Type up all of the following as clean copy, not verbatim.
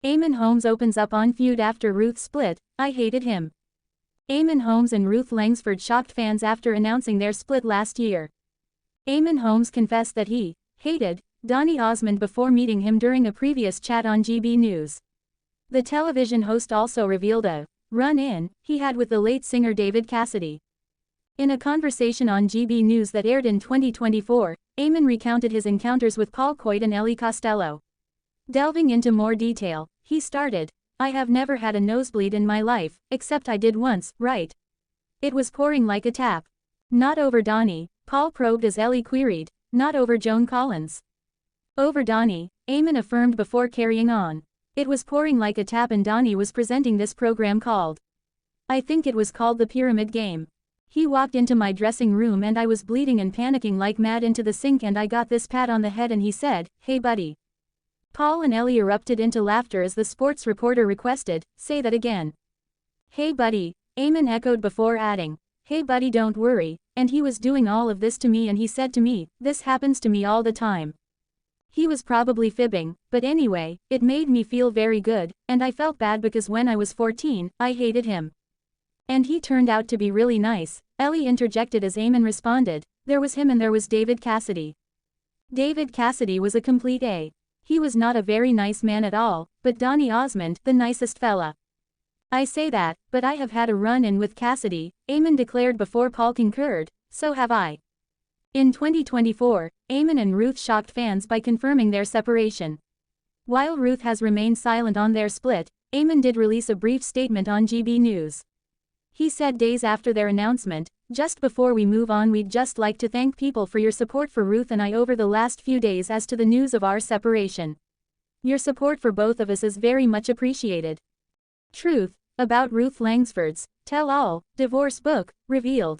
Eamonn Holmes opens up on feud after Ruth split, "I hated him." Eamonn Holmes and Ruth Langsford shocked fans after announcing their split last year. Eamonn Holmes confessed that he hated Donny Osmond before meeting him during a previous chat on GB News. The television host also revealed a run-in he had with the late singer David Cassidy. In a conversation on GB News that aired in 2024, Eamonn recounted his encounters with Coyte and Ellie Costello. Delving into more detail, he started, "I have never had a nosebleed in my life, except I did once, right? It was pouring like a tap. Not over Donny," Paul probed as Ellie queried, "not over Joan Collins." "Over Donny," Eamonn affirmed before carrying on. "It was pouring like a tap and Donny was presenting this program called, I think it was called The Pyramid Game. He walked into my dressing room and I was bleeding and panicking like mad into the sink and I got this pat on the head and he said, 'Hey buddy.'" Paul and Ellie erupted into laughter as the sports reporter requested, "Say that again." "Hey buddy," Eamonn echoed before adding, "Hey buddy, don't worry, and he was doing all of this to me and he said to me, 'This happens to me all the time.' He was probably fibbing, but anyway, it made me feel very good, and I felt bad because when I was 14, I hated him. And he turned out to be really nice," Ellie interjected as Eamonn responded, "There was him and there was David Cassidy. David Cassidy was a complete A. He was not a very nice man at all, but Donny Osmond, the nicest fella. I say that, but I have had a run-in with Cassidy," Eamonn declared before Paul concurred, "So have I." In 2024, Eamonn and Ruth shocked fans by confirming their separation. While Ruth has remained silent on their split, Eamonn did release a brief statement on GB News. He said days after their announcement, "Just before we move on, we'd just like to thank people for your support for Ruth and I over the last few days as to the news of our separation. Your support for both of us is very much appreciated." Truth about Ruth Langsford's tell-all divorce book revealed.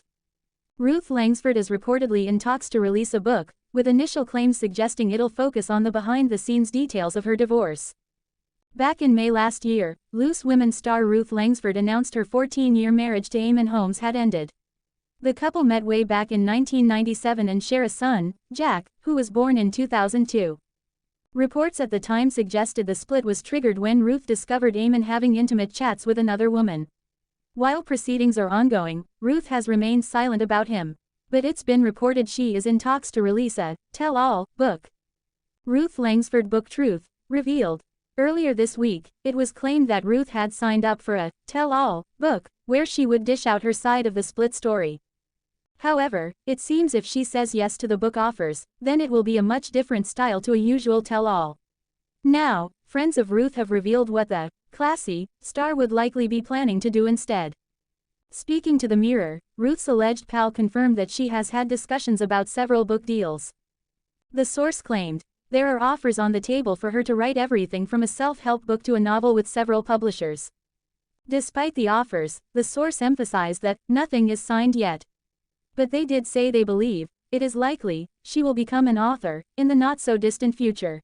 Ruth Langsford is reportedly in talks to release a book, with initial claims suggesting it'll focus on the behind-the-scenes details of her divorce. Back in May last year, Loose Women star Ruth Langsford announced her 14-year marriage to Eamonn Holmes had ended. The couple met way back in 1997 and share a son, Jack, who was born in 2002. Reports at the time suggested the split was triggered when Ruth discovered Eamonn having intimate chats with another woman. While proceedings are ongoing, Ruth has remained silent about him. But it's been reported she is in talks to release a tell-all book. Ruth Langsford book Truth revealed. Earlier this week, it was claimed that Ruth had signed up for a tell-all book, where she would dish out her side of the split story. However, it seems if she says yes to the book offers, then it will be a much different style to a usual tell-all. Now, friends of Ruth have revealed what the classy star would likely be planning to do instead. Speaking to the Mirror, Ruth's alleged pal confirmed that she has had discussions about several book deals. The source claimed, "There are offers on the table for her to write everything from a self-help book to a novel with several publishers." Despite the offers, the source emphasized that nothing is signed yet. But they did say they believe it is likely she will become an author in the not-so-distant future.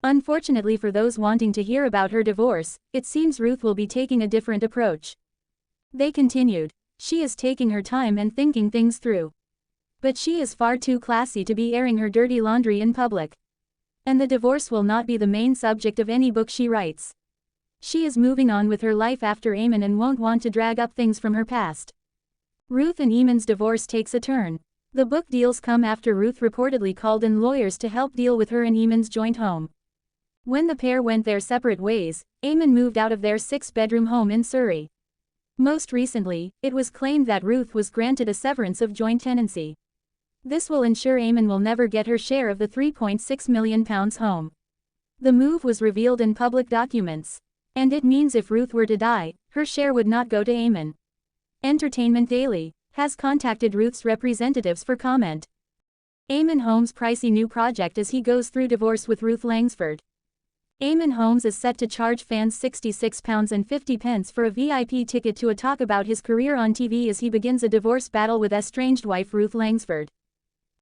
Unfortunately for those wanting to hear about her divorce, it seems Ruth will be taking a different approach. They continued, "She is taking her time and thinking things through. But she is far too classy to be airing her dirty laundry in public. And the divorce will not be the main subject of any book she writes. She is moving on with her life after Eamonn and won't want to drag up things from her past." Ruth and Eamonn's divorce takes a turn. The book deals come after Ruth reportedly called in lawyers to help deal with her and Eamonn's joint home. When the pair went their separate ways, Eamonn moved out of their 6-bedroom home in Surrey. Most recently, it was claimed that Ruth was granted a severance of joint tenancy. This will ensure Eamonn will never get her share of the £3.6 million home. The move was revealed in public documents. And it means if Ruth were to die, her share would not go to Eamonn. Entertainment Daily has contacted Ruth's representatives for comment. Eamonn Holmes' pricey new project as he goes through divorce with Ruth Langsford. Eamonn Holmes is set to charge fans £66.50 for a VIP ticket to a talk about his career on TV as he begins a divorce battle with estranged wife Ruth Langsford.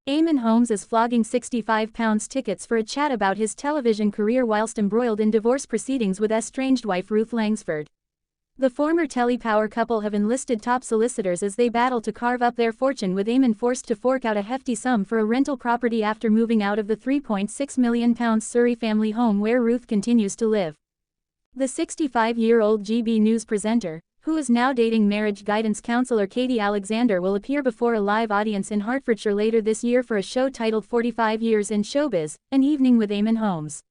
Eamonn Holmes is flogging £65 tickets for a chat about his television career whilst embroiled in divorce proceedings with estranged wife Ruth Langsford. The former telepower couple have enlisted top solicitors as they battle to carve up their fortune, with Eamonn forced to fork out a hefty sum for a rental property after moving out of the £3.6 million Surrey family home where Ruth continues to live. The 65-year-old GB News presenter, who is now dating marriage guidance counselor Katie Alexander, will appear before a live audience in Hertfordshire later this year for a show titled 45 Years in Showbiz, An Evening with Eamonn Holmes.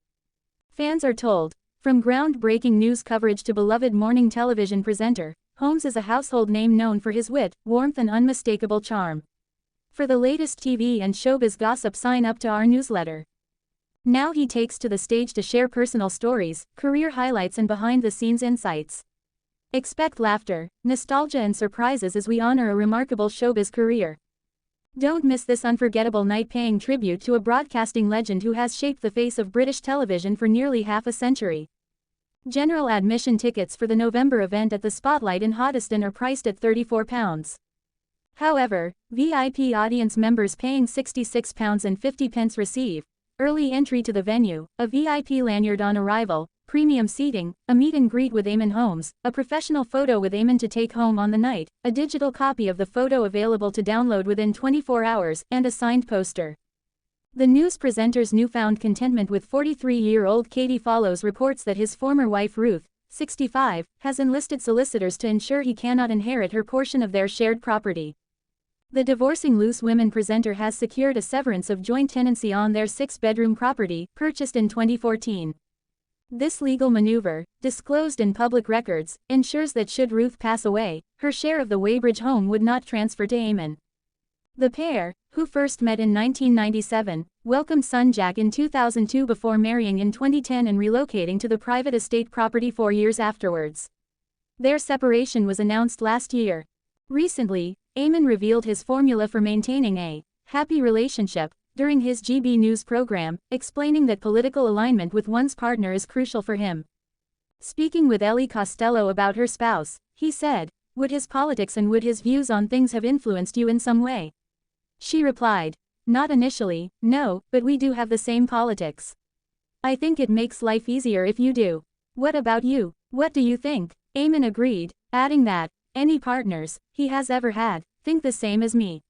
Fans are told, from groundbreaking news coverage to beloved morning television presenter, Holmes is a household name known for his wit, warmth and unmistakable charm. For the latest TV and showbiz gossip, sign up to our newsletter. Now he takes to the stage to share personal stories, career highlights and behind-the-scenes insights. Expect laughter, nostalgia and surprises as we honor a remarkable showbiz career. Don't miss this unforgettable night paying tribute to a broadcasting legend who has shaped the face of British television for nearly half a century. General admission tickets for the November event at the Spotlight in Hoddesdon are priced at £34. However, VIP audience members paying £66.50 receive early entry to the venue, a VIP lanyard on arrival, premium seating, a meet and greet with Eamonn Holmes, a professional photo with Eamonn to take home on the night, a digital copy of the photo available to download within 24 hours, and a signed poster. The news presenter's newfound contentment with 43-year-old Katie follows reports that his former wife Ruth, 65, has enlisted solicitors to ensure he cannot inherit her portion of their shared property. The divorcing Loose Women presenter has secured a severance of joint tenancy on their 6-bedroom property, purchased in 2014. This legal maneuver, disclosed in public records, ensures that should Ruth pass away, her share of the Weybridge home would not transfer to Eamonn. The pair, who first met in 1997, welcomed son Jack in 2002 before marrying in 2010 and relocating to the private estate property 4 years afterwards. Their separation was announced last year. Recently, Eamonn revealed his formula for maintaining a happy relationship during his GB News program, explaining that political alignment with one's partner is crucial for him. Speaking with Ellie Costello about her spouse, he said, "Would his politics and would his views on things have influenced you in some way?" She replied, "Not initially, no, but we do have the same politics. I think it makes life easier if you do. What about you? What do you think?" Eamonn agreed, adding that, "Any partners he has ever had think the same as me."